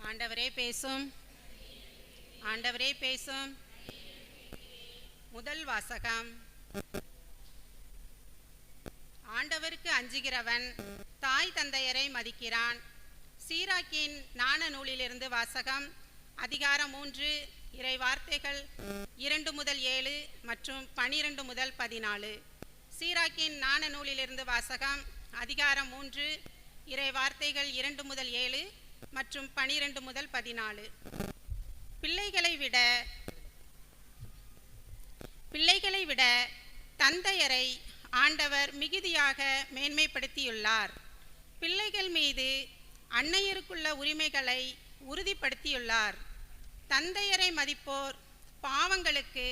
ஆண்டவரே பேசும். ஆண்டவரே பேசும். முதல் வாசகம். ஆண்டவருக்கு அஞ்சுகிறவன் தாய் தந்தையரை மதிக்கிறான். சீராக்கின் ஞான நூலிலிருந்து வாசகம். அதிகாரம் 3, இறை வார்த்தைகள் 2 முதல் 7 மற்றும் 12 முதல் 14. சீராக்கின் ஞான நூலிலிருந்து வாசகம். அதிகாரம் 3, இறை வார்த்தைகள் 2 முதல் 7 மற்றும் 12 முதல் 14. பிள்ளைகளை விட தந்தையரை ஆண்டவர் மிகுதியாக மேன்மைப்படுத்தியுள்ளார். பிள்ளைகள் மீது அன்னையருக்குள்ள உரிமைகளை உறுதிப்படுத்தியுள்ளார். தந்தையரை மதிப்போர் பாவங்களுக்கு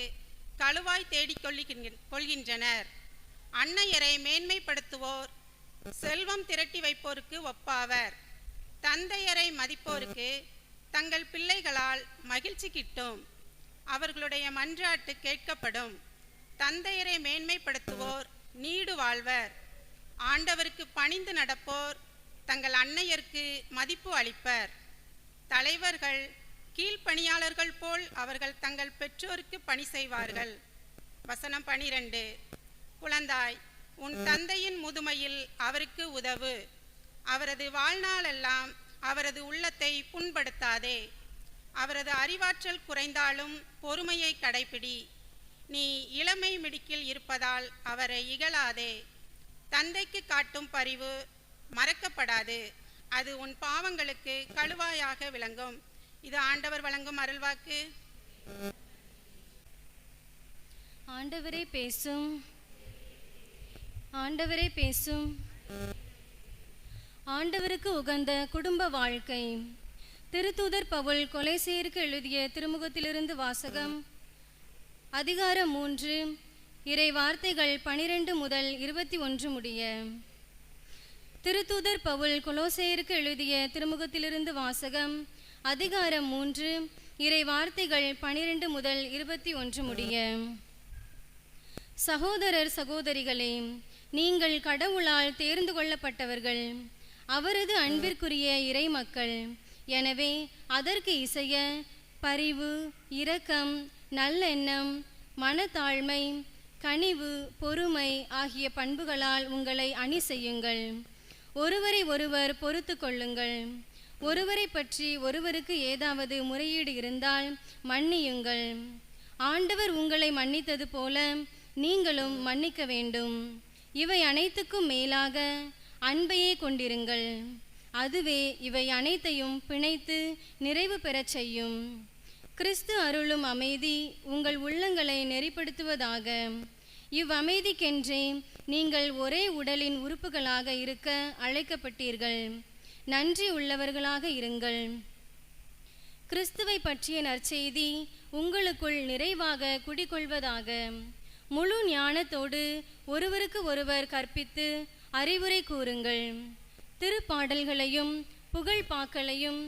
கழுவாய் தேடிக்கொள்கின்றனர். அன்னையரை மேன்மைப்படுத்துவோர் செல்வம் திரட்டி வைப்போருக்கு ஒப்பாவர். தந்தையரை மதிப்போருக்கு தங்கள் பிள்ளைகளால் மகிழ்ச்சி கிட்டும். அவர்களுடைய மன்றாட்டு கேட்கப்படும். தந்தையரை மேன்மைப்படுத்துவோர் நீடு வாழ்வர். ஆண்டவருக்கு பணிந்து நடப்போர் தங்கள் அன்னையருக்கு மதிப்பு அளிப்பர். தலைவர்கள் கீழ்ப்பணியாளர்கள் போல் அவர்கள் தங்கள் பெற்றோருக்கு பணி செய்வார்கள். வசனம் 12. குழந்தாய், உன் தந்தையின் முதுமையில் அவருக்கு உதவு. அவரது வாழ்நாளெல்லாம் அவரது உள்ளத்தை புண்படுத்தாதே. அவரது அறிவாற்றல் குறைந்தாலும் பொறுமையை கடைபிடி. நீ இளமை மிடுக்கில் இருப்பதால் அவரை இகழாதே. தந்தைக்கு காட்டும் பரிவு மறக்கப்படாது. அது உன் பாவங்களுக்கு கழுவாயாக விளங்கும். இது ஆண்டவர் வழங்கும் அருள்வாக்கு. ஆண்டவரே பேசும். ஆண்டவரே பேசும். ஆண்டவருக்கு உகந்த குடும்ப வாழ்க்கை. திருத்தூதர் பவுல் கொலோசையருக்கு எழுதிய திருமுகத்திலிருந்து வாசகம். அதிகாரம் 3, இறை வார்த்தைகள் 12 முதல் 21 முடிய. திருத்தூதர் பவுல் கொலோசையருக்கு எழுதிய திருமுகத்திலிருந்து வாசகம். அதிகாரம் 3, இறை வார்த்தைகள் 12 முதல் 21 முடிய. சகோதரர் சகோதரிகளே, நீங்கள் கடவுளால் தேர்ந்து கொள்ளப்பட்டவர்கள், அவரது அன்பிற்குரிய இறை மக்கள். எனவே அதற்கு இசைய பரிவு, இரக்கம், நல்லெண்ணம், மனத்தாழ்மை, கனிவு, பொறுமை ஆகிய பண்புகளால் உங்களை அணி செய்யுங்கள். ஒருவரை ஒருவர் பொறுத்து கொள்ளுங்கள். ஒருவரை பற்றி ஒருவருக்கு ஏதாவது முறையீடு இருந்தால் மன்னியுங்கள். ஆண்டவர் உங்களை மன்னித்தது போல நீங்களும் மன்னிக்க வேண்டும். இவை அனைத்துக்கும் மேலாக அன்பையே கொண்டிருங்கள். அதுவே இவை அனைத்தையும் பிணைத்து நிறைவு பெறச் செய்யும். கிறிஸ்து அருளும் அமைதி உங்கள் உள்ளங்களை நெறிப்படுத்துவதாக. இவ்வமைதிக்கென்றே நீங்கள் ஒரே உடலின் உறுப்புகளாக இருக்க அழைக்கப்பட்டீர்கள். நன்றி உள்ளவர்களாக இருங்கள். கிறிஸ்துவை பற்றிய நற்செய்தி உங்களுக்குள் நிறைவாக குடிகொள்வதாக. முழு ஞானத்தோடு ஒருவருக்கு ஒருவர் கற்பித்து அறிவுரை கூறுங்கள். திருப்பாடல்களையும் புகழ்பாக்களையும்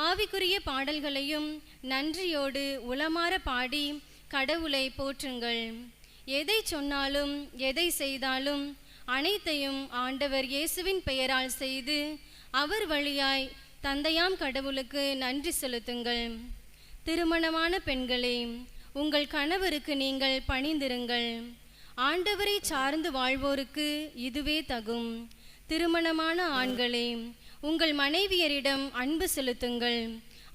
ஆவிக்குரிய பாடல்களையும் நன்றியோடு உளமாற பாடி கடவுளை போற்றுங்கள். எதை சொன்னாலும் எதை செய்தாலும் அனைத்தையும் ஆண்டவர் இயேசுவின் பெயரால் செய்து அவர் வழியாய் தந்தையாம் கடவுளுக்கு நன்றி செலுத்துங்கள். திருமணமான பெண்களே, உங்கள் கணவருக்கு நீங்கள் பணிந்திருங்கள். ஆண்டவரை சார்ந்து வாழ்வோருக்கு இதுவே தகும். திருமணமான ஆண்களே, உங்கள் மனைவியரிடம் அன்பு செலுத்துங்கள்.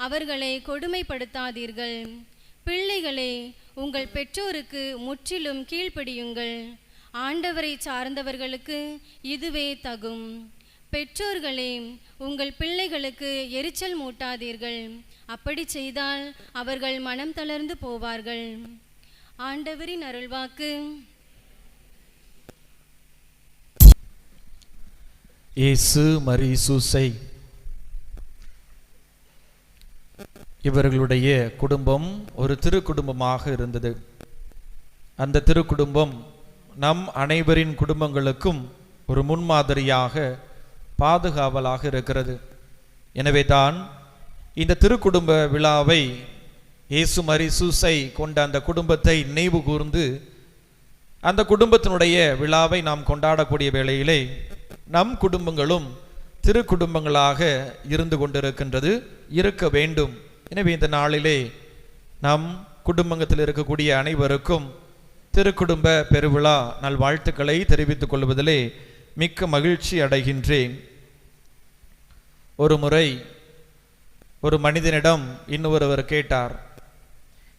அவர்களை கொடுமைப்படுத்தாதீர்கள். பிள்ளைகளே, உங்கள் பெற்றோருக்கு முற்றிலும் கீழ்ப்படியுங்கள். ஆண்டவரை சார்ந்தவர்களுக்கு இதுவே தகும். பெற்றோர்களே, உங்கள் பிள்ளைகளுக்கு எரிச்சல் மூட்டாதீர்கள். அப்படி செய்தால் அவர்கள் மனம் தளர்ந்து போவார்கள். ஆண்டவரின் அருள்வாக்கு. இயேசு மரி சூசை இவர்களுடைய குடும்பம் ஒரு திருக்குடும்பமாக இருந்தது. அந்த திருக்குடும்பம் நம் அனைவரின் குடும்பங்களுக்கும் ஒரு முன்மாதிரியாக பாதுகாவலாக இருக்கிறது. எனவே தான் இந்த திருக்குடும்ப விழாவை இயேசு மரி சூசை கொண்ட அந்த குடும்பத்தை நினைவு கூர்ந்து அந்த குடும்பத்தினுடைய விழாவை நாம் கொண்டாடக்கூடிய வேளையிலே நம் குடும்பங்களும் திரு குடும்பங்களாக இருந்து கொண்டிருக்கின்றது, இருக்க வேண்டும். எனவே இந்த நாளிலே நம் குடும்பத்தில் இருக்கக்கூடிய அனைவருக்கும் திருக்குடும்ப பெருவிழா நல்வாழ்த்துக்களை தெரிவித்துக் கொள்வதிலே மிக்க மகிழ்ச்சி அடைகின்றேன். ஒரு முறை ஒரு மனிதனிடம் இன்னொருவர் கேட்டார்,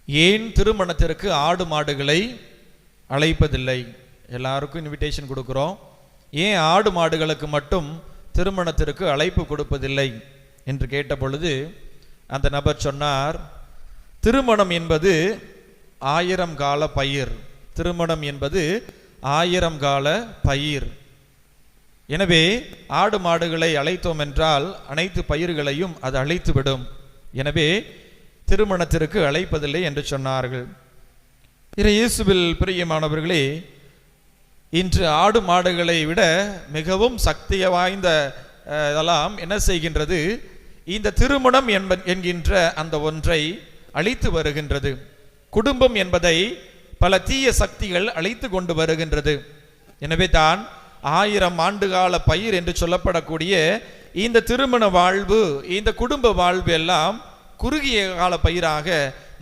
ஏன் திருமணத்திற்கு ஆடு மாடுகளை அழைப்பதில்லை? எல்லாருக்கும் இன்விடேஷன் கொடுக்கிறோம், ஏன் ஆடு மாடுகளுக்கு மட்டும் திருமணத்திற்கு அழைப்பு கொடுப்பதில்லை என்று கேட்ட பொழுது அந்த நபர் சொன்னார், திருமணம் என்பது 1000 கால பயிர். திருமணம் என்பது 1000 கால பயிர். எனவே ஆடு மாடுகளை அழைத்தோம் என்றால் அனைத்து பயிர்களையும் அது அழைத்துவிடும். எனவே திருமணத்திற்கு அழைப்பதில்லை என்று சொன்னார்கள். இயேசுவில் பிரியமானவர்களே, இன்று ஆடு மாடுகளை விட மிகவும் சக்தி வாய்ந்த இதெல்லாம் என்ன செய்கின்றது? இந்த திருமணம் என்கின்ற அந்த ஒன்றை அழித்து வருகின்றது. குடும்பம் என்பதை பல தீய சக்திகள் அழைத்து கொண்டு வருகின்றது. எனவே தான் 1000 ஆண்டுகால பயிர் என்று சொல்லப்படக்கூடிய இந்த திருமண வாழ்வு, இந்த குடும்ப வாழ்வு எல்லாம் குறுகிய கால பயிராக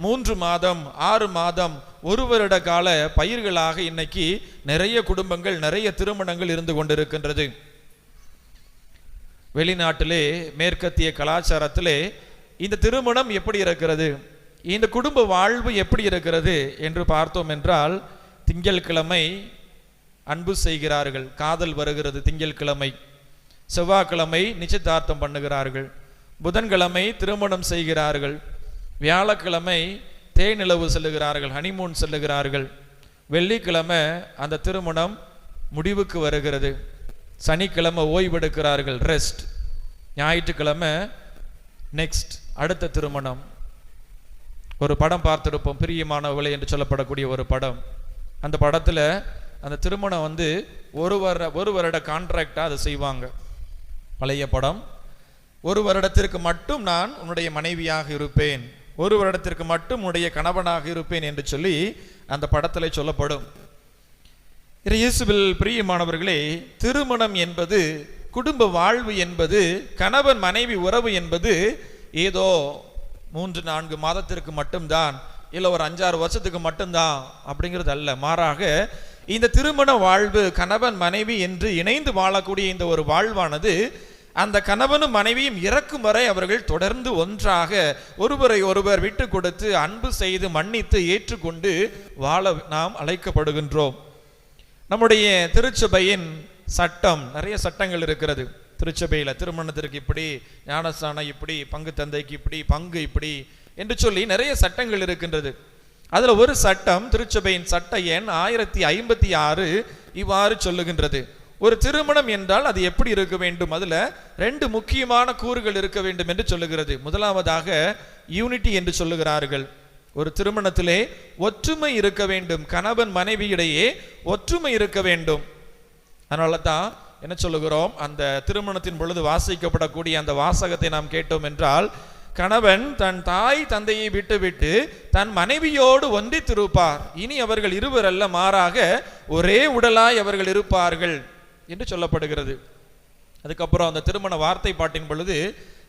3 மாதம் 6 மாதம் 1 வருட கால பயிர்களாக இன்னைக்கு நிறைய குடும்பங்கள், நிறைய திருமணங்கள் இருந்து கொண்டிருக்கின்றது. வெளிநாட்டிலே மேற்கத்திய கலாச்சாரத்திலே இந்த திருமணம் எப்படி இருக்கிறது, இந்த குடும்ப வாழ்வு எப்படி இருக்கிறது என்று பார்த்தோம் என்றால், திங்கட்கிழமை அன்பு செய்கிறார்கள், காதல் வருகிறது. திங்கட்கிழமை, செவ்வாய்க்கிழமை நிச்சயதார்த்தம் பண்ணுகிறார்கள், புதன்கிழமை திருமணம் செய்கிறார்கள், வியாழக்கிழமை தேனிலவு செல்லுகிறார்கள், ஹனிமூன் செல்லுகிறார்கள், வெள்ளிக்கிழமை அந்த திருமணம் முடிவுக்கு வருகிறது, சனிக்கிழமை ஓய்வெடுக்கிறார்கள், ரெஸ்ட், ஞாயிற்றுக்கிழமை நெக்ஸ்ட் அடுத்த திருமணம். ஒரு படம் பார்த்திருப்போம், பிரியமானவளே என்று சொல்லப்படக்கூடிய ஒரு படம். அந்த படத்துல அந்த திருமணம் ஒரு வருட கான்ட்ராக்டா அதை செய்வாங்க. பழைய படம். 1 வருடத்திற்கு மட்டும் நான் உன்னுடைய மனைவியாக இருப்பேன், 1 வருடத்திற்கு மட்டும் உன்னுடைய கணவனாக இருப்பேன் என்று சொல்லி அந்த படத்திலே சொல்லப்படும். இயேசுவில் பிரியமானவர்களே, திருமணம் என்பது, குடும்ப வாழ்வு என்பது, கணவன் மனைவி உறவு என்பது ஏதோ 3-4 மாதத்திற்கு மட்டும்தான், இல்லை ஒரு 5-6 வருஷத்துக்கு மட்டும்தான் அப்படிங்கிறது அல்ல. மாறாக இந்த திருமண வாழ்வு, கணவன் மனைவி என்று இணைந்து வாழக்கூடிய இந்த ஒரு வாழ்வானது, அந்த கணவனும் மனைவியும் இறக்கும் வரை அவர்கள் தொடர்ந்து ஒன்றாக ஒருவரை ஒருவர் விட்டு கொடுத்து அன்பு செய்து மன்னித்து ஏற்றுக்கொண்டு வாழ நாம் அழைக்கப்படுகின்றோம். நம்முடைய திருச்சபையின் சட்டம், நிறைய சட்டங்கள் இருக்கிறது திருச்சபையில். திருமணத்திற்கு இப்படி, ஞானஸ்தானம் இப்படி, பங்கு தந்தைக்கு இப்படி, பங்கு இப்படி என்று சொல்லி நிறைய சட்டங்கள் இருக்கின்றது. அதுல ஒரு சட்டம், திருச்சபையின் சட்ட எண் 1056 இவ்வாறு சொல்லுகின்றது. ஒரு திருமணம் என்றால் அது எப்படி இருக்க வேண்டும்? அதுல 2 முக்கியமான கூறுகள் இருக்க வேண்டும் என்று சொல்லுகிறது. முதலாவதாக யூனிட்டி என்று சொல்லுகிறார்கள். ஒரு திருமணத்திலே ஒற்றுமை இருக்க வேண்டும், கணவன் மனைவியிடையே ஒற்றுமை இருக்க வேண்டும். அதனால தான் என்ன சொல்லுகிறோம், அந்த திருமணத்தின் பொழுது வாசிக்கப்படக்கூடிய அந்த வாசகத்தை நாம் கேட்டோம் என்றால், கணவன் தன் தாய் தந்தையை விட்டுவிட்டு தன் மனைவியோடு ஒன்றித்திருப்பார், இனி அவர்கள் இருவரல்ல, மாறாக ஒரே உடலாய் அவர்கள் இருப்பார்கள் என்று சொல்லப்படுகிறது. அதுக்கப்புறம் அந்த திருமண வார்த்தை பாட்டின் பொழுது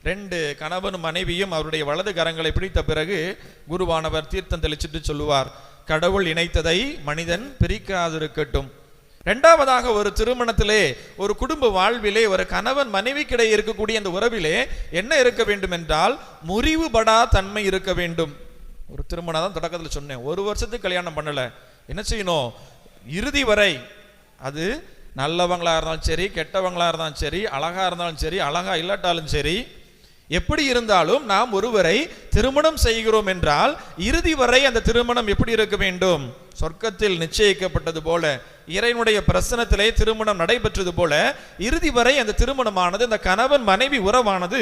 2 கணவனும் மனைவியும் அவருடைய வலது கரங்களை பிடித்த பிறகு குருவானவர் தீர்த்தம் தெளிச்சிட்டு சொல்லுவார், கடவுள் இணைத்ததை மனிதன் பிரிக்காதிருக்கட்டும். 2வதாக ஒரு திருமணத்திலே, ஒரு குடும்ப வாழ்விலே, ஒரு கணவன் மனைவிக்கிடையே இருக்கக்கூடிய அந்த உறவிலே என்ன இருக்க வேண்டும் என்றால், முறிவுபடா தன்மை இருக்க வேண்டும். ஒரு திருமணம் தான் தொடக்கத்தில் சொன்னேன், 1 வருஷத்துக்கு கல்யாணம் பண்ணல, என்ன செய்யணும், இறுதி வரை, அது நல்லவங்களா இருந்தாலும் சரி, கெட்டவங்களா இருந்தாலும் சரி, அழகா இருந்தாலும் சரி, அழகா இல்லாட்டாலும் சரி, எப்படி இருந்தாலும் நாம் ஒருவரை திருமணம் செய்கிறோம் என்றால் இறுதி வரை அந்த திருமணம் எப்படி இருக்க வேண்டும்? சொர்க்கத்தில் நிச்சயிக்கப்பட்டது போல, இறைவனுடைய பிரசனத்திலே திருமணம் நடைபெற்றது போல, இறுதி வரை அந்த திருமணமானது, அந்த கணவன் மனைவி உறவானது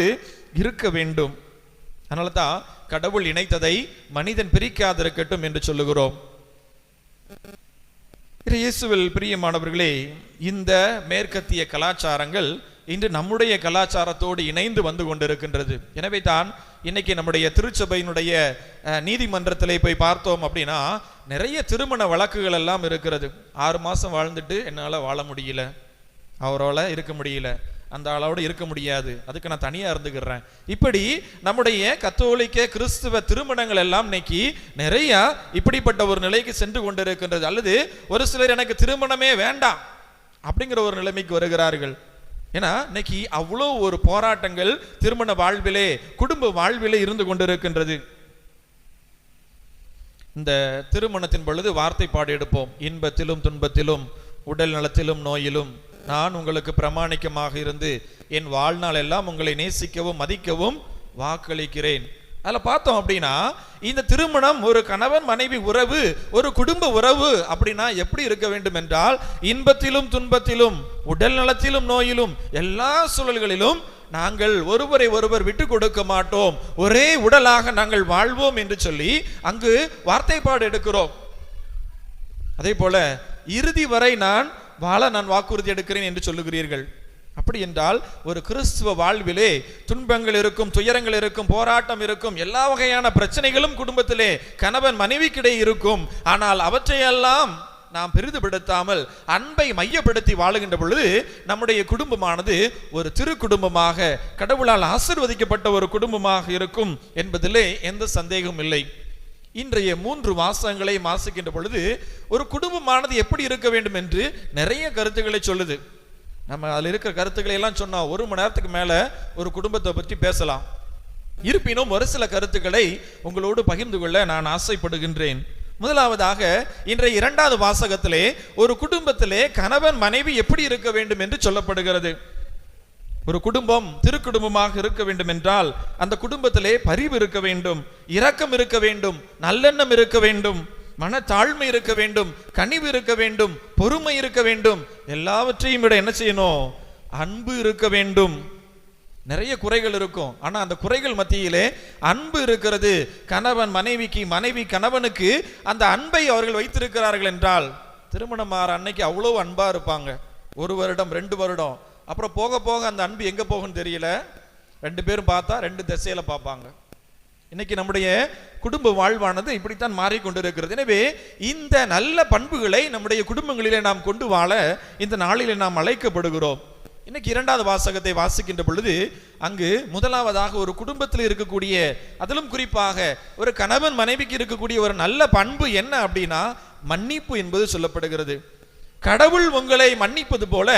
இருக்க வேண்டும். அதனால தான் கடவுள் இணைத்ததை மனிதன் பிரிக்காதிருக்கட்டும் என்று சொல்லுகிறோம். இயேசுவில் பிரியமானவர்களே, இந்த மேற்கத்திய கலாச்சாரங்கள் இன்று நம்முடைய கலாச்சாரத்தோடு இணைந்து வந்து கொண்டிருக்கின்றது. எனவே தான் இன்னைக்கு நம்முடைய திருச்சபையினுடைய நீதிமன்றத்திலே போய் பார்த்தோம் அப்படின்னா நிறைய திருமண வழக்குகள் எல்லாம் இருக்கிறது. 6 மாசம் வாழ்ந்துட்டு என்னால் வாழ முடியல, அவரால் இருக்க முடியல, அந்த ஆளோடு இருக்க முடியாது, அதுக்கு நான் தனியா இருந்துக்கிறேன். இப்படி நம்முடைய கத்தோலிக்க கிறிஸ்துவ திருமணங்கள் எல்லாம் இன்னைக்கு நிறைய இப்படிப்பட்ட ஒரு நிலைக்கு சென்று கொண்டிருக்கின்றது. அல்லது ஒரு சிலர் எனக்கு திருமணமே வேண்டாம் அப்படிங்கிற ஒரு நிலைமைக்கு வருகிறார்கள். ஏன்னா இன்னைக்கு அவ்வளோ ஒரு போராட்டங்கள் திருமண வாழ்விலே, குடும்ப வாழ்விலே இருந்து கொண்டிருக்கின்றது. இந்த திருமணத்தின் பொழுது வார்த்தை பாடி எடுப்போம். இன்பத்திலும் துன்பத்திலும் உடல் நலத்திலும் நோயிலும் நான் உங்களுக்கு பிரமாணிக்கமாக இருந்து என் வாழ்நாள் எல்லாம் உங்களை நேசிக்கவும் மதிக்கவும் வாக்களிக்கிறேன். அதில் பார்த்தோம் அப்படின்னா இந்த திருமணம் ஒரு கணவன் மனைவி உறவு, ஒரு குடும்ப உறவு அப்படின்னா எப்படி இருக்க வேண்டும் என்றால், இன்பத்திலும் துன்பத்திலும் உடல் நலத்திலும் நோயிலும் எல்லா சூழல்களிலும் நாங்கள் ஒருவரை ஒருவர் விட்டு கொடுக்க மாட்டோம், ஒரே உடலாக நாங்கள் வாழ்வோம் என்று சொல்லி அங்கு வார்த்தைப்பாடு எடுக்கிறோம். அதே போல இறுதி வரை நான் வாக்குறுதி எடுக்கிறேன் என்று சொல்லுகிறீர்கள். அப்படி என்றால் ஒரு கிறிஸ்துவ வாழ்விலே துன்பங்கள் இருக்கும், துயரங்கள் இருக்கும், போராட்டம் இருக்கும், எல்லா வகையான பிரச்சனைகளும் குடும்பத்திலே கணவன் மனைவிக்கிடையே இருக்கும். ஆனால் அவற்றையெல்லாம் நாம் பெரிதுபடுத்தாமல் அன்பை மையப்படுத்தி வாழுகின்ற பொழுது நம்முடைய குடும்பமானது ஒரு திரு குடும்பமாக, கடவுளால் ஆசீர்வதிக்கப்பட்ட ஒரு குடும்பமாக இருக்கும் என்பதிலே எந்த சந்தேகமும் இல்லை. இன்றைய 3 வாசகங்களை வாசிக்கின்ற பொழுது ஒரு குடும்பமானது எப்படி இருக்க வேண்டும் என்று நிறைய கருத்துக்களை சொல்லுது. நம்ம அதில் இருக்கிற கருத்துக்களை எல்லாம் சொன்னா 1 மணி நேரத்துக்கு மேல ஒரு குடும்பத்தை பற்றி பேசலாம். இருப்பினும் ஒரு சில கருத்துக்களை உங்களோடு பகிர்ந்து கொள்ள நான் ஆசைப்படுகின்றேன். முதலாவதாக இன்றைய 2வது வாசகத்திலே ஒரு குடும்பத்திலே கணவன் மனைவி எப்படி இருக்க வேண்டும் என்று சொல்லப்படுகிறது. ஒரு குடும்பம் திருக்குடும்பமாக இருக்க வேண்டும் என்றால் அந்த குடும்பத்திலே பரிவு இருக்க வேண்டும், இரக்கம் இருக்க வேண்டும், நல்லெண்ணம் இருக்க வேண்டும், மனத்தாழ்மை இருக்க வேண்டும், கனிவு இருக்க வேண்டும், பொறுமை இருக்க வேண்டும். எல்லாவற்றையும் விட என்ன செய்யணும்? அன்பு இருக்க வேண்டும். நிறைய குறைகள் இருக்கும், ஆனா அந்த குறைகள் மத்தியிலே அன்பு இருக்கிறது. கணவன் மனைவிக்கு, மனைவி கணவனுக்கு அந்த அன்பை அவர்கள் வைத்திருக்கிறார்கள் என்றால் திருமணமாற அன்னைக்கு அவ்வளவு அன்பா இருப்பாங்க. 1 வருடம் 2 வருடம், அப்புறம் போக போக அந்த அன்பு எங்க போகும்னு தெரியல. 2 பேரும் பார்த்தா 2 திசையில பார்ப்பாங்க. இன்னைக்கு நம்முடைய குடும்ப வாழ்வானது இப்படித்தான் மாறிக்கொண்டிருக்கிறது. எனவே இந்த நல்ல பண்புகளை நம்முடைய குடும்பங்களிலே நாம் கொண்டு வாழ இந்த நாளிலே நாம் அழைக்கப்படுகிறோம். இன்னைக்கு 2வது வாசகத்தை வாசிக்கின்ற பொழுது அங்கு முதலாவதாக ஒரு குடும்பத்தில் இருக்கக்கூடிய, அதிலும் குறிப்பாக ஒரு கணவன் மனைவிக்கு இருக்கக்கூடிய ஒரு நல்ல பண்பு என்ன அப்படின்னா மன்னிப்பு என்பது சொல்லப்படுகிறது. கடவுள் உங்களை மன்னிப்பது போல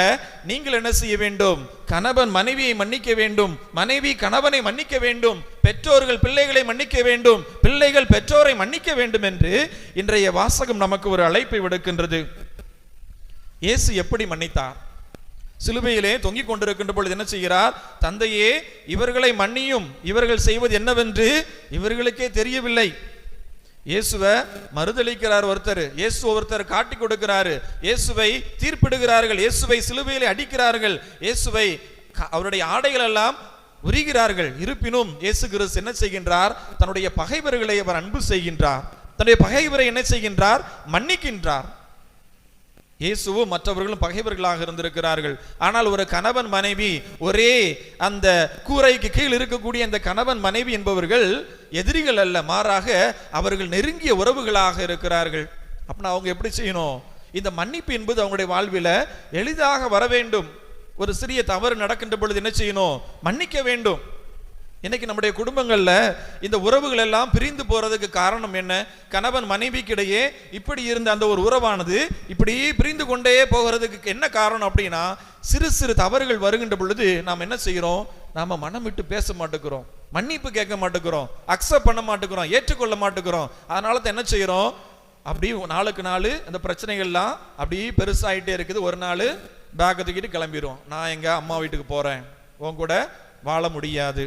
நீங்கள் என்ன செய்ய வேண்டும்? கணவன் மனைவியை மன்னிக்க வேண்டும், மனைவி கணவனை மன்னிக்க வேண்டும், பெற்றோர்கள் பிள்ளைகளை மன்னிக்க வேண்டும், பிள்ளைகள் பெற்றோரை மன்னிக்க வேண்டும் என்று இன்றைய வாசகம் நமக்கு ஒரு அழைப்பை விடுக்கின்றது. இயேசு எப்படி மன்னித்தார்? சிலுவையிலே தொங்கிக் கொண்டிருக்கின்ற பொழுது என்ன செய்கிறார்? தந்தையே, இவர்களை மன்னியும், இவர்கள் செய்வது என்னவென்று இவர்களுக்கே தெரியவில்லை. இயேசுவை மறுதளிக்கிறார் ஒருத்தர், இயேசு ஒருத்தர் காட்டி கொடுக்கிறாரு, இயேசுவை தீர்ப்பிடுகிறார்கள், இயேசுவை சிலுவையிலே அடிக்கிறார்கள், இயேசுவை அவருடைய ஆடைகள் எல்லாம் உரிகிறார்கள். இருப்பினும் இயேசு கிறிஸ்து என்ன செய்கின்றார்? தன்னுடைய பகைவர்களை அவர் அன்பு செய்கின்றார், தன்னுடைய பகைவரை என்ன செய்கின்றார்? மன்னிக்கின்றார். இயேசுவும் மற்றவர்களும் பகைவர்களாக இருந்திருக்கிறார்கள். ஆனால் ஒரு கணவன் மனைவி, ஒரே அந்த கூரைக்கு கீழ் இருக்கக்கூடிய அந்த கணவன் மனைவி என்பவர்கள் எதிரிகள் அல்ல, மாறாக அவர்கள் நெருங்கிய உறவுகளாக இருக்கிறார்கள். அப்படின்னா அவங்க எப்படி செய்யணும்? இந்த மன்னிப்பு என்பது அவங்களுடைய வாழ்வில எளிதாக வர வேண்டும். ஒரு சிறிய தவறு நடக்கின்ற பொழுது என்ன செய்யணும்? மன்னிக்க வேண்டும். இன்னைக்கு நம்முடைய குடும்பங்கள்ல இந்த உறவுகள் எல்லாம் பிரிந்து போறதுக்கு காரணம் என்ன? கணவன் மனைவிக்கிடையே இப்படி இருந்த அந்த ஒரு உறவானது இப்படி பிரிந்து கொண்டே போகிறதுக்கு என்ன காரணம் அப்படின்னா, சிறு சிறு தவறுகள் வருகின்ற பொழுது நாம் என்ன செய்கிறோம்? நாம மனம் விட்டு பேச மாட்டேங்கிறோம், மன்னிப்பு கேட்க மாட்டேங்கிறோம், அக்செப்ட் பண்ண மாட்டேங்கிறோம், ஏற்றுக்கொள்ள மாட்டேங்கிறோம். அதனால தான் என்ன செய்யறோம்? அப்படி நாளுக்கு நாள் அந்த பிரச்சனைகள்லாம் அப்படி பெருசாயிட்டே இருக்குது. ஒரு நாள் பேக்கை தூக்கிட்டு கிளம்பிடுவோம், நான் எங்க அம்மா வீட்டுக்கு போறேன், உன் கூட வாழ முடியாது.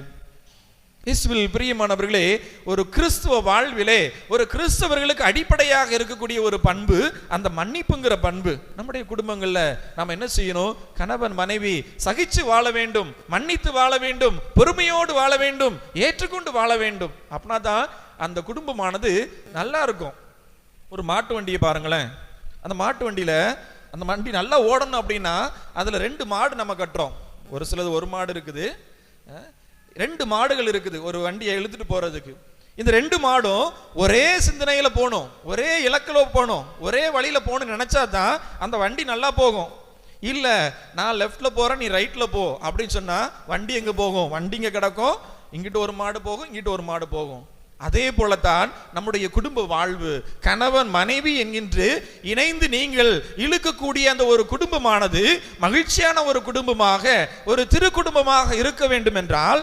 இயேசுவில் பிரியமானவர்களே, ஒரு கிறிஸ்துவ வாழ்விலே ஒரு கிறிஸ்தவர்களுக்கு அடிப்படையாக இருக்கக்கூடிய ஒரு பண்பு அந்த மன்னிப்புங்கிற பண்பு. நம்முடைய குடும்பங்கள்ல நாம் என்ன செய்யணும்? கணவன் மனைவி சகிச்சு வாழ வேண்டும், மன்னித்து வாழ வேண்டும், பொறுமையோடு வாழ வேண்டும், ஏற்றுக்கொண்டு வாழ வேண்டும். அப்படின்னா தான் அந்த குடும்பமானது நல்லா இருக்கும். ஒரு மாட்டு வண்டியை பாருங்களேன், அந்த மாட்டு வண்டியில அந்த வண்டி நல்லா ஓடணும் அப்படின்னா அதுல 2 மாடு நம்ம கட்டுறோம். ஒரு சிலது 1 மாடு இருக்குது, 2 மாடுகள் இருக்குது ஒரு வண்டியை இழுத்துட்டு போறதுக்கு. இந்த 2 மாடும் ஒரே சிந்தனையில போகணும், ஒரே இலக்கில போகணும், ஒரே வழியில போகணும்னு நினைச்சா தான் அந்த வண்டி நல்லா போகும். இல்ல நான் லெஃப்ட்ல போறேன் நீ ரைட்ல போ அப்படின்னு சொன்னா வண்டி எங்க போகும்? வண்டி இங்க கிடக்கும், இங்கிட்டு ஒரு மாடு போகும், இங்கிட்டு ஒரு மாடு போகும். அதே போலத்தான் நம்முடைய குடும்ப வாழ்வு, கணவன் மனைவி என்கின்ற இணைந்து நீங்கள் இழுக்கக்கூடிய அந்த ஒரு குடும்பமானது மகிழ்ச்சியான ஒரு குடும்பமாக, ஒரு திரு குடும்பமாக இருக்க வேண்டும் என்றால்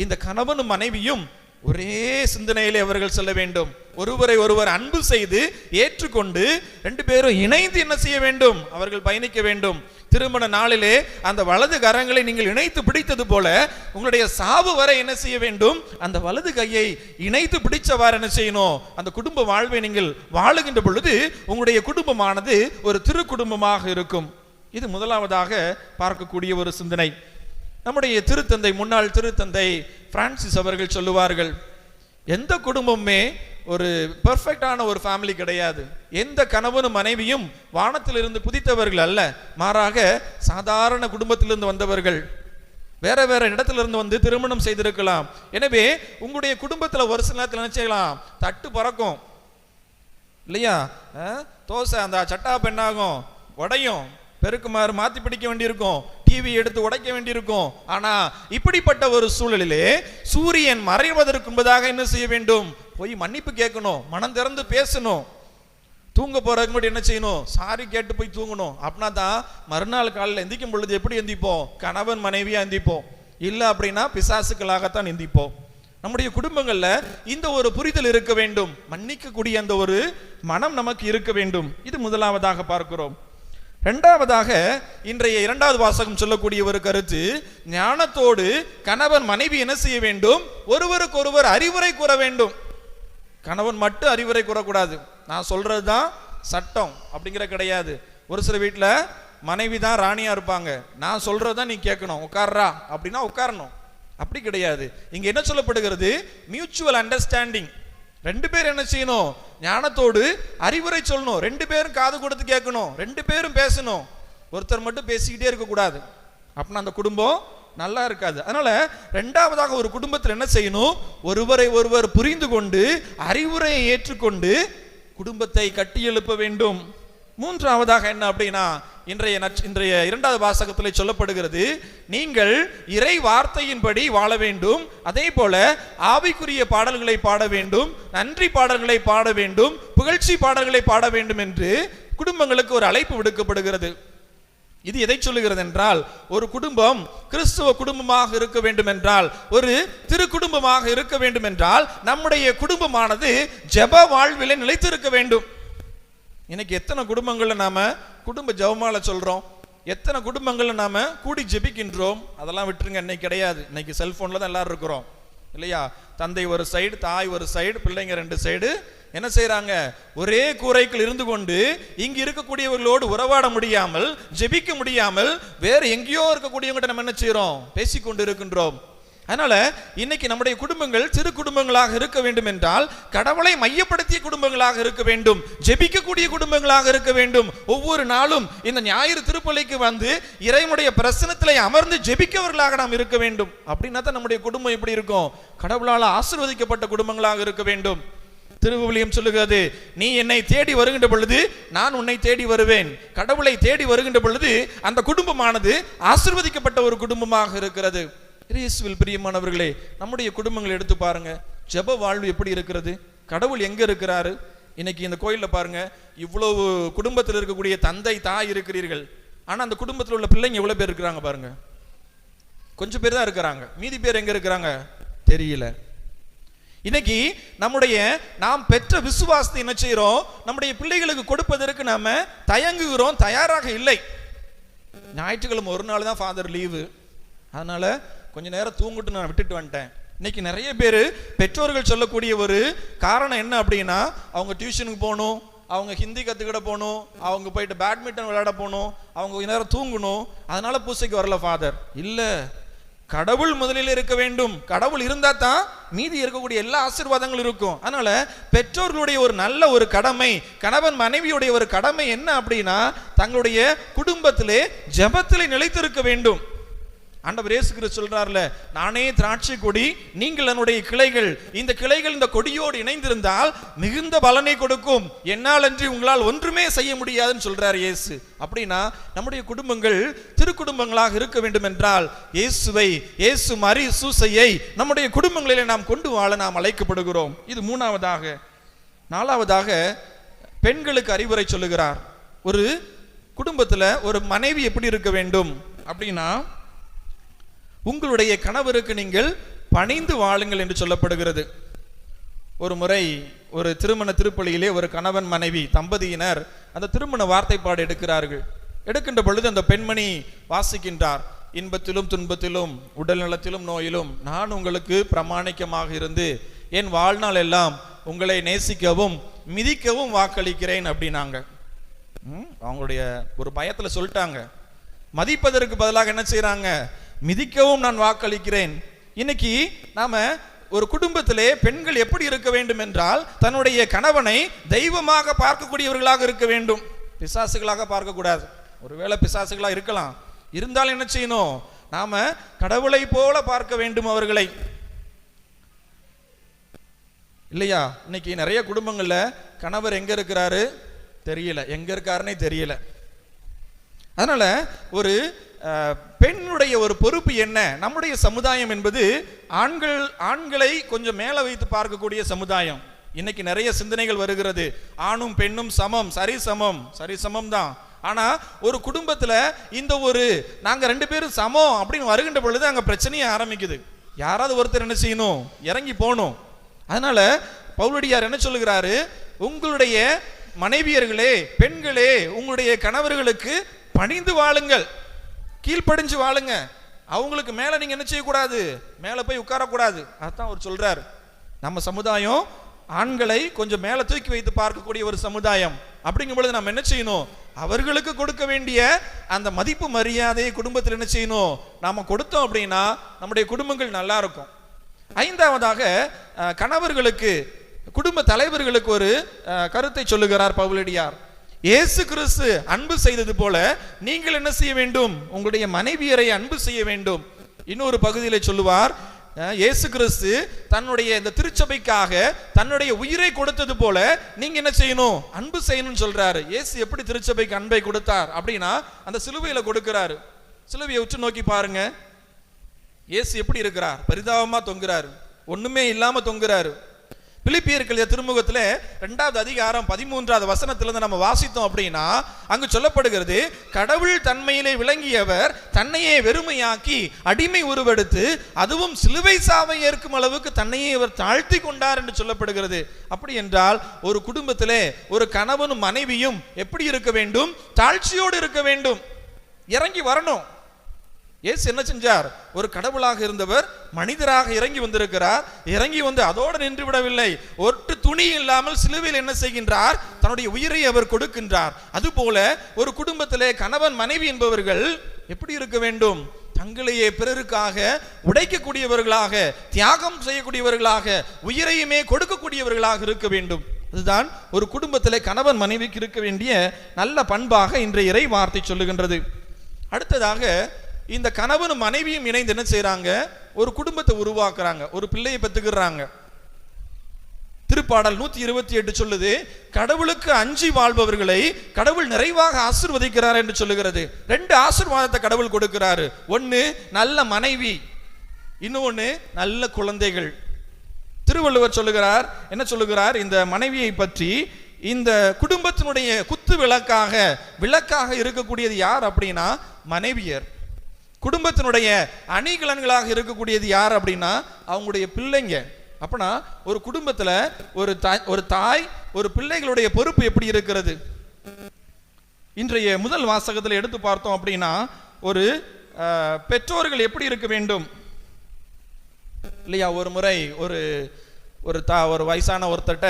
இந்த கணவனும் மனைவியும் ஒரே சிந்தனையிலே அவர்கள் செல்ல வேண்டும். ஒருவரை ஒருவர் அன்பு செய்து ஏற்றுக்கொண்டு ரெண்டு பேரும் இணைந்து என்ன செய்ய வேண்டும்? அவர்கள் பயணிக்க வேண்டும். திருமண நாளிலே அந்த வலது கரங்களை நீங்கள் இணைத்து பிடித்தது போல உங்களுடைய சாவு வரை என்ன செய்ய வேண்டும்? அந்த வலது கையை இணைத்து பிடிச்சவாறு என்ன செய்யணும்? அந்த குடும்ப வாழ்வை நீங்கள் வாழுகின்ற பொழுது உங்களுடைய குடும்பமானது ஒரு திரு குடும்பமாக இருக்கும். இது முதலாவதாக பார்க்கக்கூடிய ஒரு சிந்தனை. நம்முடைய திருத்தந்தை, முன்னாள் திருத்தந்தை பிரான்சிஸ் அவர்கள் சொல்லுவார்கள், எந்த குடும்பமே ஒரு பெர்ஃபெக்டான ஒரு ஃபேமிலி கிடையாது. எந்த கணவனும் மனைவியும் வானத்திலிருந்து குதித்தவர்கள் அல்ல, மாறாக சாதாரண குடும்பத்திலிருந்து வந்தவர்கள். வேற வேற இடத்திலிருந்து வந்து திருமணம் செய்திருக்கலாம். எனவே உங்களுடைய குடும்பத்தில் ஒரு சில நேரத்தில் நினைச்சலாம் தட்டு பறக்கும் இல்லையா? தோசை அந்த சட்டா பெண்ணாகும், உடையும், பெருக்குமாறு மாத்தி பிடிக்க வேண்டியிருக்கும், டிவி எடுத்து உடைக்க வேண்டியிருக்கும். ஆனா இப்படிப்பட்ட ஒரு சூழலிலே சூரியன் மறைவதற்கு முன்பதாக என்ன செய்ய வேண்டும்? போய் மன்னிப்பு கேட்கணும், மனம் திறந்து பேசணும். தூங்க போறதுக்கு முன்னாடி என்ன செய்யணும்? சாரி கேட்டு போய் தூங்கணும். அப்படின்னா தான் மறுநாள் காலையில் எந்திக்கும் பொழுது எப்படி எந்திப்போம்? கணவன் மனைவியா எந்திப்போம். இல்லை அப்படின்னா பிசாசுக்களாகத்தான் எந்திப்போம். நம்முடைய குடும்பங்கள்ல இந்த ஒரு புரிதல் இருக்க வேண்டும், மன்னிக்கக்கூடிய அந்த ஒரு மனம் நமக்கு இருக்க வேண்டும். இது முதலாவதாக பார்க்கிறோம். இரண்டாவதாக இன்றைய இரண்டாவது வாசகம் சொல்லக்கூடிய ஒரு கருத்து, ஞானத்தோடு கணவன் மனைவி என்ன செய்ய வேண்டும்? ஒருவருக்கு ஒருவர் அறிவுரை கூற வேண்டும். கணவன் மட்டும் அறிவுரை கூறக்கூடாது, நான் சொல்றதுதான் சட்டம் அப்படிங்கிற கிடையாது. ஒரு சில வீட்டில் மனைவி தான் ராணியா இருப்பாங்க, நான் சொல்றதுதான் நீ கேட்கணும், உட்கார்றா அப்படின்னா உட்காரணும். அப்படி கிடையாது. இங்க என்ன சொல்லப்படுகிறது? Mutual understanding. ரெண்டு பேரும் என்ன செய்யணும்? ஞானத்தோடு அறிவுரை சொல்லணும். ரெண்டு பேரும் காது கொடுத்து கேட்கணும், ரெண்டு பேரும் பேசணும். ஒருத்தர் மட்டும் பேசிக்கிட்டே இருக்கக்கூடாது, அப்படின்னா அந்த குடும்பம் நல்லா இருக்காது. அதனால ரெண்டாவதாக ஒரு குடும்பத்தில் என்ன செய்யணும்? ஒருவரை ஒருவர் புரிந்து கொண்டு அறிவுரையை ஏற்றுக்கொண்டு குடும்பத்தை கட்டி எழுப்ப வேண்டும். மூன்றாவதாக என்ன அப்படின்னா இன்றைய இரண்டாவது வாசகத்தில் சொல்லப்படுகிறது, நீங்கள் இறை வார்த்தையின்படி வாழ வேண்டும், அதே போல ஆவிக்குரிய பாடல்களை பாட வேண்டும், நன்றி பாடல்களை பாட வேண்டும், புகழ்ச்சி பாடல்களை பாட வேண்டும் என்று குடும்பங்களுக்கு ஒரு அழைப்பு விடுக்கப்படுகிறது. இது எதை சொல்லுகிறது என்றால், ஒரு குடும்பம் கிறிஸ்துவ குடும்பமாக இருக்க வேண்டும் என்றால், ஒரு திரு குடும்பமாக இருக்க வேண்டும் என்றால் நம்முடைய குடும்பமானது ஜெப வாழ்விலே நிலைத்திருக்க வேண்டும். இன்னைக்கு எத்தனை குடும்பங்கள்ல நாம குடும்ப ஜெபமால சொல்றோம், எத்தனை குடும்பங்கள்ல நாம கூடி ஜெபிக்கின்றோம்? அதெல்லாம் விட்டுருங்க, இன்னைக்கு கிடையாது. இன்னைக்கு செல்போன்ல தான் எல்லாரும் இருக்கிறோம் இல்லையா? தந்தை ஒரு சைடு, தாய் ஒரு சைடு, பிள்ளைங்க ரெண்டு சைடு. என்ன செய்யறாங்க? ஒரே கூரைக்குள் இருந்து கொண்டு இங்கு இருக்கக்கூடியவர்களோடு உறவாட முடியாமல், ஜெபிக்க முடியாமல், வேற எங்கேயோ இருக்கக்கூடியவங்க நம்ம என்ன செய்யறோம்? பேசிக்கொண்டு இருக்கின்றோம். அதனால இன்னைக்கு நம்முடைய குடும்பங்கள் சிறு குடும்பங்களாக இருக்க வேண்டும் என்றால் கடவுளை மையப்படுத்திய குடும்பங்களாக இருக்க வேண்டும், ஜெபிக்கக்கூடிய குடும்பங்களாக இருக்க வேண்டும். ஒவ்வொரு நாளும் இந்த ஞாயிறு திருப்பலிக்கு வந்து இறைவனுடைய பிரசன்னத்திலே அமர்ந்து ஜெபிக்கவர்களாக நாம் இருக்க வேண்டும். அப்படின்னா தான் நம்முடைய குடும்பம் எப்படி இருக்கும்? கடவுளால் ஆசீர்வதிக்கப்பட்ட குடும்பங்களாக இருக்க வேண்டும். திருவிவிலியம் சொல்லுகிறது, நீ என்னை தேடி வருகின்ற பொழுது நான் உன்னை தேடி வருவேன். கடவுளை தேடி வருகின்ற பொழுது அந்த குடும்பமானது ஆசீர்வதிக்கப்பட்ட ஒரு குடும்பமாக இருக்கிறது. இயேசுவில் பிரியமானவர்களே, நம்முடைய குடும்பங்களை எடுத்து பாருங்க, ஜெப வாழ்வு எப்படி இருக்கிறது? கடவுள் எங்க இருக்கிறாரு? இன்னைக்கு இந்த கோயில்ல பாருங்க, இவ்வளவு குடும்பத்தில் இருக்கக்கூடிய தந்தை தாய் இருக்கிறீர்கள், ஆனா அந்த குடும்பத்தில் உள்ள பிள்ளைங்க எவ்வளவு பேர் இருக்கிறாங்க பாருங்க? கொஞ்சம் பேர் தான் இருக்கிறாங்க, மீதி பேர் எங்க இருக்கிறாங்க தெரியல. இன்னைக்கு நாம் பெற்ற விசுவாசத்தை என்ன செய்யறோம்? நம்முடைய பிள்ளைகளுக்கு கொடுப்பதற்கு நாம தயங்குகிறோம், தயாராக இல்லை. ஞாயிற்றுக்கிழமை ஒரு நாள் தான் ஃபாதர் லீவு, அதனால கொஞ்ச நேரம் தூங்கிட்டு நான் விட்டுட்டு வந்துட்டேன். இன்னைக்கு நிறைய பேர் பெற்றோர்கள் சொல்லக்கூடிய ஒரு காரணம் என்ன அப்படின்னா, அவங்க டியூஷனுக்கு போகணும், அவங்க ஹிந்தி கற்றுக்கிட போகணும், அவங்க போயிட்டு பேட்மிண்டன் விளையாட போகணும், அவங்க கொஞ்ச நேரம் தூங்கணும், அதனால பூசைக்கு வரல ஃபாதர். இல்லை, கடவுள் முதலில் இருக்க வேண்டும். கடவுள் இருந்தா தான் மீதி இருக்கக்கூடிய எல்லா ஆசீர்வாதங்களும் இருக்கும். அதனால பெற்றோர்களுடைய ஒரு நல்ல ஒரு கடமை, கணவன் மனைவியுடைய ஒரு கடமை என்ன அப்படின்னா, தங்களுடைய குடும்பத்திலே ஜெபத்திலே நிலைத்திருக்க வேண்டும். ஆண்டவர் இயேசு கிறிஸ்து சொல்றார்ல, நானே திராட்சை கொடி, நீங்கள் என்னுடைய கிளைகள். இந்த கிளைகள் இந்த கொடியோடு இணைந்திருந்தால் மிகுந்த பலனை கொடுக்கும், என்னால் அன்றி உங்களால் ஒன்றுமே செய்ய முடியாதுன்னு சொல்றார் இயேசு. அப்படின்னா நம்முடைய குடும்பங்கள் திருக்குடும்பங்களாக இருக்க வேண்டும் என்றால் இயேசுவை, இயேசு மரி சூசையை நம்முடைய குடும்பங்களிலே நாம் கொண்டு வாழ நாம் அழைக்கப்படுகிறோம். இது மூணாவதாக. நாலாவதாக பெண்களுக்கு அறிவுரை சொல்லுகிறார். ஒரு குடும்பத்துல ஒரு மனைவி எப்படி இருக்க வேண்டும் அப்படின்னா, உங்களுடைய கணவருக்கு நீங்கள் பணிந்து வாழுங்கள் என்று சொல்லப்படுகிறது. ஒரு முறை ஒரு திருமண திருப்பலியிலே ஒரு கணவன் மனைவி தம்பதியினர் அந்த திருமண வார்த்தைப்பாடு எடுக்கிறார்கள். எடுக்கின்ற பொழுது அந்த பெண்மணி வாசிக்கின்றார், இன்பத்திலும் துன்பத்திலும் உடல் நலத்திலும் நோயிலும் நான் உங்களுக்கு பிரமாணிக்கமாக இருந்து என் வாழ்நாள் எல்லாம் உங்களை நேசிக்கவும் மிதிக்கவும் வாக்களிக்கிறேன் அப்படின்னாங்க. அவங்களுடைய ஒரு பயத்துல சொல்லிட்டாங்க. மதிப்பதற்கு பதிலாக என்ன செய்யறாங்க? மிதிக்கவும் நான் வாக்களிக்கிறேன். இன்னைக்கு நாம ஒரு குடும்பத்திலே பெண்கள் எப்படி இருக்க வேண்டும் என்றால், தன்னுடைய கணவனை தெய்வமாக பார்க்கக்கூடியவர்களாக இருக்க வேண்டும், பிசாசுகளாக பார்க்கக்கூடாது. ஒருவேளை பிசாசுகளா இருக்கலாம், இருந்தாலும் என்ன செய்யணும்? நாம கடவுளை போல பார்க்க வேண்டும் அவர்களை, இல்லையா? இன்னைக்கு நிறைய குடும்பங்கள்ல கணவர் எங்க இருக்கிறாரு தெரியல, எங்க இருக்காருன்னே தெரியல. அதனால ஒரு பெண்ணுடைய ஒரு பொறுப்பு என்ன? நம்முடைய சமுதாயம் என்பது ஆண்களை கொஞ்சம் மேல வைத்து பார்க்கக்கூடிய சமுதாயம். இன்னைக்கு நிறைய சிந்தனைகள் வருகிறது, ஆணும் பெண்ணும் சமம், சரிசமம் தான். ஆனா ஒரு குடும்பத்துல இந்த ஒரு நாங்க 2 பேரும் சமம் அப்படின்னு வருகின்ற பொழுது அங்க பிரச்சனையே ஆரம்பிக்குது. யாராவது ஒருத்தர் என்ன செய்யணும்? இறங்கி போகணும். அதனால பவுலடியார் என்ன சொல்லுகிறாரு? உங்களுடைய மனைவியர்களே, பெண்களே, உங்களுடைய கணவர்களுக்கு பணிந்து வாழுங்கள், கீழ்ப்படிஞ்சு வாழுங்க. அவங்களுக்கு மேல நீங்க என்ன செய்யக்கூடாது? மேல போய் உட்காரக்கூடாது. அதான் அவர் சொல்றாரு. நம்ம சமுதாயம் ஆண்களை கொஞ்சம் மேல தூக்கி வைத்து பார்க்கக்கூடிய ஒரு சமுதாயம். அப்படிங்கும் பொழுது நம்ம என்ன செய்யணும்? அவர்களுக்கு கொடுக்க வேண்டிய அந்த மதிப்பு மரியாதையை குடும்பத்தில் என்ன செய்யணும்? நாம கொடுத்தோம் அப்படின்னா நம்முடைய குடும்பங்கள் நல்லா இருக்கும். ஐந்தாவதாக கணவர்களுக்கு, குடும்ப தலைவர்களுக்கு ஒரு கருத்தை சொல்லுகிறார் பவுலடியார். இயேசு கிறிஸ்து அன்பு செய்தது போல நீங்கள் என்ன செய்ய வேண்டும்? உங்களுடைய மனைவியரை அன்பு செய்ய வேண்டும். இன்னொரு பகுதியில் சொல்லுவார், இயேசு கிறிஸ்து தன்னுடைய இந்த திருச்சபைக்காக தன்னுடைய உயிரை கொடுத்தது போல நீங்க என்ன செய்யணும்? அன்பு செய்யணும்னு சொல்றாரு. இயேசு எப்படி திருச்சபைக்கு அன்பை கொடுத்தார் அப்படின்னா அந்த சிலுவையில கொடுக்கிறாரு. சிலுவையை உற்று நோக்கி பாருங்க, இயேசு எப்படி இருக்கிறார்? பரிதாபமா தொங்குறாரு, ஒண்ணுமே இல்லாம தொங்குறாரு. பிலிப்பியர்கள் திருமுகத்துல 2வது அதிகாரம் 13வது வசனத்திலிருந்து நம்ம வாசித்தோம் அப்படின்னா அங்கு சொல்லப்படுகிறது, கடவுள் தன்மையிலே விளங்கியவர் தன்னையே வெறுமையாக்கி அடிமை உருவெடுத்து அதுவும் சிலுவை சாவை ஏற்கும் அளவுக்கு தன்னையே அவர் தாழ்த்தி கொண்டார் என்று சொல்லப்படுகிறது. அப்படி என்றால் ஒரு குடும்பத்திலே ஒரு கணவனும் மனைவியும் எப்படி இருக்க வேண்டும்? தாழ்ச்சியோடு இருக்க வேண்டும், இறங்கி வரணும். இயேசு என்ன செஞ்சார்? ஒரு கடவுளாக இருந்தவர் மனிதராக இறங்கி வந்திருக்கிறார். இறங்கி வந்து அதோடு நின்று விடவில்லை, ஒட்டு துணி இல்லாமல் சிலுவையில் என்ன செய்கின்றார்? தன்னுடைய உயிரை அவர் கொடுக்கின்றார். அதுபோல ஒரு குடும்பத்திலே கணவன் மனைவி என்பவர்கள் எப்படி இருக்க வேண்டும்? தங்களையே பிறருக்காக உடைக்கக்கூடியவர்களாக, தியாகம் செய்யக்கூடியவர்களாக, உயிரையுமே கொடுக்கக்கூடியவர்களாக இருக்க வேண்டும். அதுதான் ஒரு குடும்பத்திலே கணவன் மனைவிக்கு இருக்க வேண்டிய நல்ல பண்பாக இன்றைய இறை வார்த்தை சொல்லுகின்றது. அடுத்ததாக இந்த கணவனும் மனைவியும் இணைந்து என்ன செய்யறாங்க? ஒரு குடும்பத்தை உருவாக்குறாங்க, ஒரு பிள்ளையை பெற்றுக்கிறாங்க. திருப்பாடல் 128 சொல்லுது, கடவுளுக்கு அஞ்சி வாழ்பவர்களை கடவுள் நிறைவாக ஆசீர்வதிக்கிறார் என்று சொல்லுகிறது. 2 ஆசீர்வாதத்தை கடவுள் கொடுக்கிறாரு. ஒன்னு நல்ல மனைவி, இன்னொன்னு நல்ல குழந்தைகள். திருவள்ளுவர் சொல்லுகிறார், என்ன சொல்லுகிறார்? இந்த மனைவியை பற்றி, இந்த குடும்பத்தினுடைய குத்து விளக்காக இருக்கக்கூடியது யார் அப்படின்னா மனைவியர். குடும்பத்தினுடைய அணிகலன்களாக இருக்கக்கூடியது யார் அப்படின்னா அவங்களுடைய பிள்ளைங்க. அப்பனா ஒரு குடும்பத்துல ஒரு தாய் ஒரு பிள்ளைகளுடைய பொறுப்பு எப்படி இருக்கிறது? இன்றைய முதல் வாசகத்தில் எடுத்து பார்த்தோம் அப்படின்னா ஒரு பெற்றோர்கள் எப்படி இருக்க வேண்டும் இல்லையா? ஒரு முறை ஒரு வயசான ஒருத்தட்ட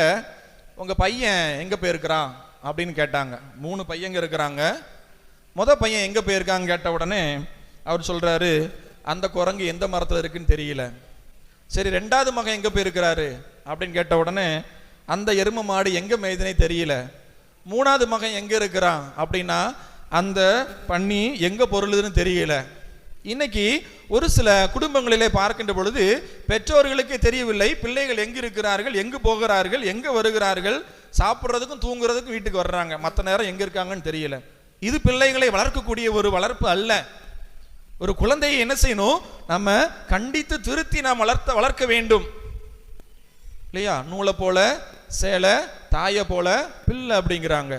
உங்க பையன் எங்க போயிருக்கிறான் அப்படின்னு கேட்டாங்க. 3 பையங்க இருக்கிறாங்க. பையன் எங்க போயிருக்காங்க கேட்ட உடனே அவர் சொல்றாரு, அந்த குரங்கு எந்த மரத்துல இருக்குன்னு தெரியல. சரி, 2வது மகன் எங்க போயிருக்கிறாரு அப்படின்னு கேட்ட உடனே அந்த எரும மாடு எங்க மேய்துனே தெரியல. 3வது மகன் எங்க இருக்கிறான் அப்படின்னா அந்த பன்னி எங்க பொருளுதுன்னு தெரியல. இன்னைக்கு ஒரு சில குடும்பங்களிலே பார்க்கின்ற பொழுது பெற்றோர்களுக்கு தெரியவில்லை பிள்ளைகள் எங்கு இருக்கிறார்கள், எங்கு போகிறார்கள், எங்க வருகிறார்கள், சாப்பிட்றதுக்கும் தூங்குறதுக்கும் வீட்டுக்கு வர்றாங்க, மற்ற நேரம் எங்க இருக்காங்கன்னு தெரியல. இது பிள்ளைகளை வளர்க்கக்கூடிய ஒரு வளர்ப்பு அல்ல. ஒரு குழந்தையை என்ன செய்யணும், நம்ம கண்டித்து திருத்தி நாம் வளர்க்க வேண்டும் இல்லையா? நூலை போல சேலை, தாயை போல பிள்ளை அப்படிங்கிறாங்க.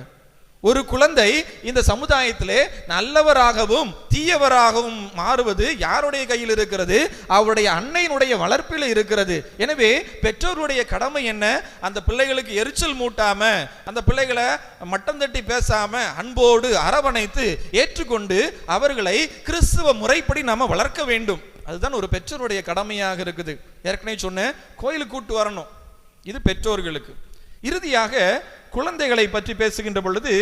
ஒரு குழந்தை இந்த சமுதாயத்திலே நல்லவராகவும் தீயவராகவும் மாறுவது யாருடைய கையில் இருக்கிறது? அவருடைய அன்னையினுடைய வளர்ப்பில் இருக்கிறது. எனவே பெற்றோருடைய கடமை என்ன? அந்த பிள்ளைகளுக்கு எரிச்சல் மூட்டாம, அந்த பிள்ளைகளை மட்டம் தட்டி பேசாம, அன்போடு அரவணைத்து ஏற்றுக்கொண்டு அவர்களை கிறிஸ்துவ முறைப்படி நாம வளர்க்க வேண்டும். அதுதான் ஒரு பெற்றோருடைய கடமையாக இருக்குது. ஏற்கனவே சொன்ன கோயிலுக்கு கூட்டு வரணும், இது பெற்றோர்களுக்கு. இறுதியாக குழந்தைகளை பற்றி பேசுகின்ற பொழுது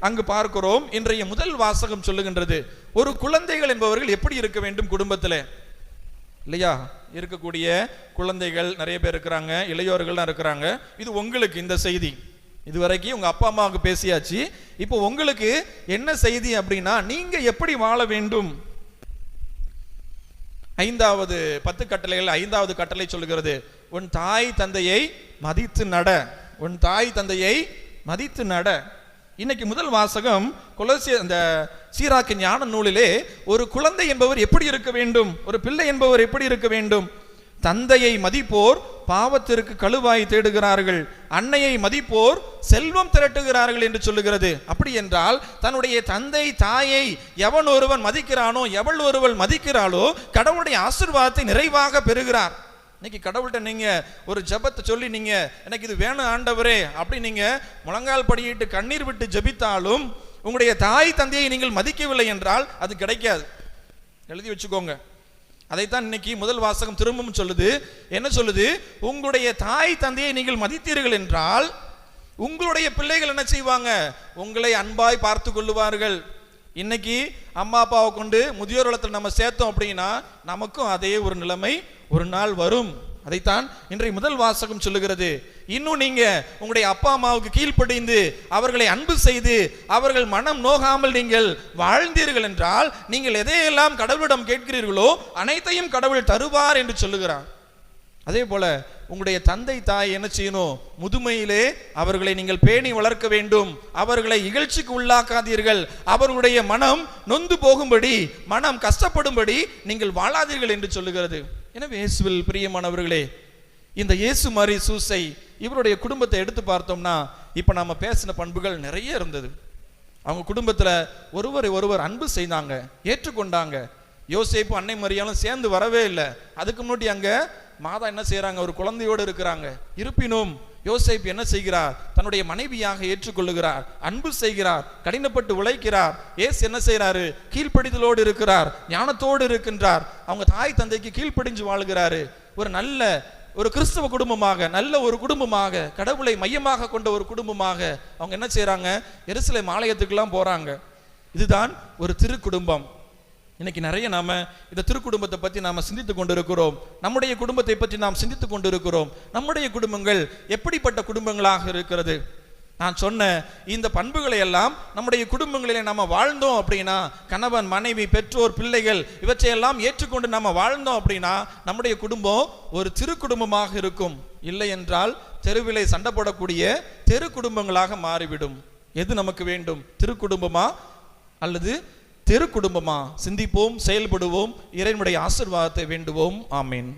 அங்கு பார்க்கிறோம், இன்றைய முதல் வாசகம் சொல்லுகின்றது, ஒரு குழந்தைகள் என்பவர்கள் எப்படி இருக்க வேண்டும் குடும்பத்தில் இல்லையா? இருக்கக்கூடிய குழந்தைகள் நிறைய பேர் இருக்கிறாங்க, இளையோர்கள்லாம் இருக்கிறாங்க. இது உங்களுக்கு இந்த செய்தி இதுவரைக்கும் உங்க அப்பா அம்மாவுக்கு பேசியாச்சு. இப்போ உங்களுக்கு என்ன செய்தி அப்படின்னா, நீங்க எப்படி வாழ வேண்டும்? 5வது 10 கட்டளைகள் 5வது கட்டளை சொல்லுகிறது, உன் தாய் தந்தையை மதித்து நட. உன் தாய் தந்தையை மதித்து நட. இன்னைக்கு முதல் வாசகம் அந்த சீராக்கு ஞான நூலிலே ஒரு குழந்தை என்பவர் எப்படி இருக்க வேண்டும், ஒரு பிள்ளை என்பவர் எப்படி இருக்க வேண்டும்? தந்தையை மதிப்போர் பாவத்திற்கு கழுவாய் தேடுகிறார்கள், அன்னையை மதிப்போர் செல்வம் திரட்டுகிறார்கள் என்று சொல்லுகிறது. அப்படி என்றால் தன்னுடைய தந்தை தாயை எவன் ஒருவன் மதிக்கிறானோ, எவள் ஒருவள் மதிக்கிறாளோ கடவுளுடைய ஆசீர்வாதத்தை நிறைவாக பெறுகிறார். இன்னைக்கு கடவுள்கிட்ட நீங்க ஒரு ஜெபத்தை சொல்லி நீங்க எனக்கு இது வேணும் ஆண்டவரே அப்படி நீங்க முழங்கால் படியிட்டு கண்ணீர் விட்டு ஜெபித்தாலும் உங்களுடைய தாய் தந்தையை நீங்கள் மதிக்கவில்லை என்றால் அது கிடைக்காது. எழுதி வச்சுக்கோங்க. அதைத்தான் இன்னைக்கு முதல் வாசகம் திரும்பவும் சொல்லுது. என்ன சொல்லுது? உங்களுடைய தாய் தந்தையை நீங்கள் மதித்தீர்கள் என்றால் உங்களுடைய பிள்ளைகள் என்ன செய்வாங்க? உங்களை அன்பாய் பார்த்து கொள்ளுவார்கள். இன்னைக்கு அம்மா அப்பாவை கொண்டு முதியோர் இல்லத்தில் நம்ம சேர்த்தோம் அப்படின்னா நமக்கும் அதே ஒரு நிலைமை ஒரு நாள் வரும். அதைத்தான் இன்றைய முதல் வாசகம் சொல்லுகிறது. இன்னும் நீங்க உங்களுடைய அப்பா அம்மாவுக்கு கீழ்ப்படிந்து அவர்களை அன்பு செய்து அவர்கள் மனம் நோகாமல் நீங்கள் வாழ்ந்தீர்கள் என்றால் நீங்கள் எதையெல்லாம் கடவுளிடம் கேட்கிறீர்களோ அனைத்தையும் கடவுள் தருவார் என்று சொல்லுகிறார். அதே போல உங்களுடைய தந்தை தாய் என்ன செய்யணும்? முதுமையிலே அவர்களை நீங்கள் பேணி வளர்க்க வேண்டும். அவர்களை இகழ்ச்சிக்கு உள்ளாக்காதீர்கள். அவர்களுடைய மனம் நொந்து போகும்படி, மனம் கஷ்டப்படும்படி நீங்கள் வாழாதீர்கள் என்று சொல்லுகிறது. எனவே இயேசுவில் பிரியமானவர்களே, இந்த இயேசு மாரி சூசை இவருடைய குடும்பத்தை எடுத்து பார்த்தோம்னா இப்ப நாம பேசின பண்புகள் நிறைய இருந்தது. அவங்க குடும்பத்துல ஒருவர் அன்பு செய்தாங்க, ஏற்றுக்கொண்டாங்க. யோசேப்பு அன்னை மரியாலும் சேர்ந்து வரவே இல்லை. அதுக்கு முன்னாடி அங்க மாதா என்ன செய்யறாங்க? ஒரு குழந்தையோடு இருக்கிறாங்க. இருப்பினும் யோசேப்பு என்ன செய்கிறார்? தன்னுடைய மனைவியாக ஏற்றுக்கொள்ளுகிறார், அன்பு செய்கிறார், கடினப்பட்டு உழைக்கிறார். ஏசு என்ன செய்யறாரு? கீழ்ப்படிதலோடு இருக்கிறார், ஞானத்தோடு இருக்கின்றார். அவங்க தாய் தந்தைக்கு கீழ்ப்படிஞ்சு வாழ்கிறாரு. ஒரு நல்ல ஒரு கிறிஸ்தவ குடும்பமாக, நல்ல ஒரு குடும்பமாக, கடவுளை மையமாக கொண்ட ஒரு குடும்பமாக அவங்க என்ன செய்யறாங்க? எருசலேம் ஆலயத்துக்கெல்லாம் போறாங்க. இதுதான் ஒரு திரு குடும்பம். இன்னைக்கு நிறைய நாம இந்த திருக்குடும்பத்தை பற்றி நாம சிந்தித்து கொண்டிருக்கிறோம். நம்முடைய குடும்பத்தை பற்றி நாம் சிந்தித்து கொண்டிருக்கிறோம். நம்முடைய குடும்பங்கள் எப்படிப்பட்ட குடும்பங்களாக இருக்கிறது? நான் சொன்ன இந்த பண்புகளை எல்லாம் நம்முடைய குடும்பங்களிலே நாம வாழ்ந்தோம் அப்படின்னா, கணவன் மனைவி பெற்றோர் பிள்ளைகள் இவற்றையெல்லாம் ஏற்றுக்கொண்டு நாம வாழ்ந்தோம் அப்படின்னா நம்முடைய குடும்பம் ஒரு திரு குடும்பமாக இருக்கும். இல்லை என்றால் தெருவிலே சண்டை போடக்கூடிய தெரு குடும்பங்களாக மாறிவிடும். எது நமக்கு வேண்டும்? திரு குடும்பமா அல்லது தெரு குடும்பமா? சிந்திப்போம், செயல்படுவோம், இறைவனுடைய ஆசீர்வாதத்தை வேண்டுவோம். ஆமீன்.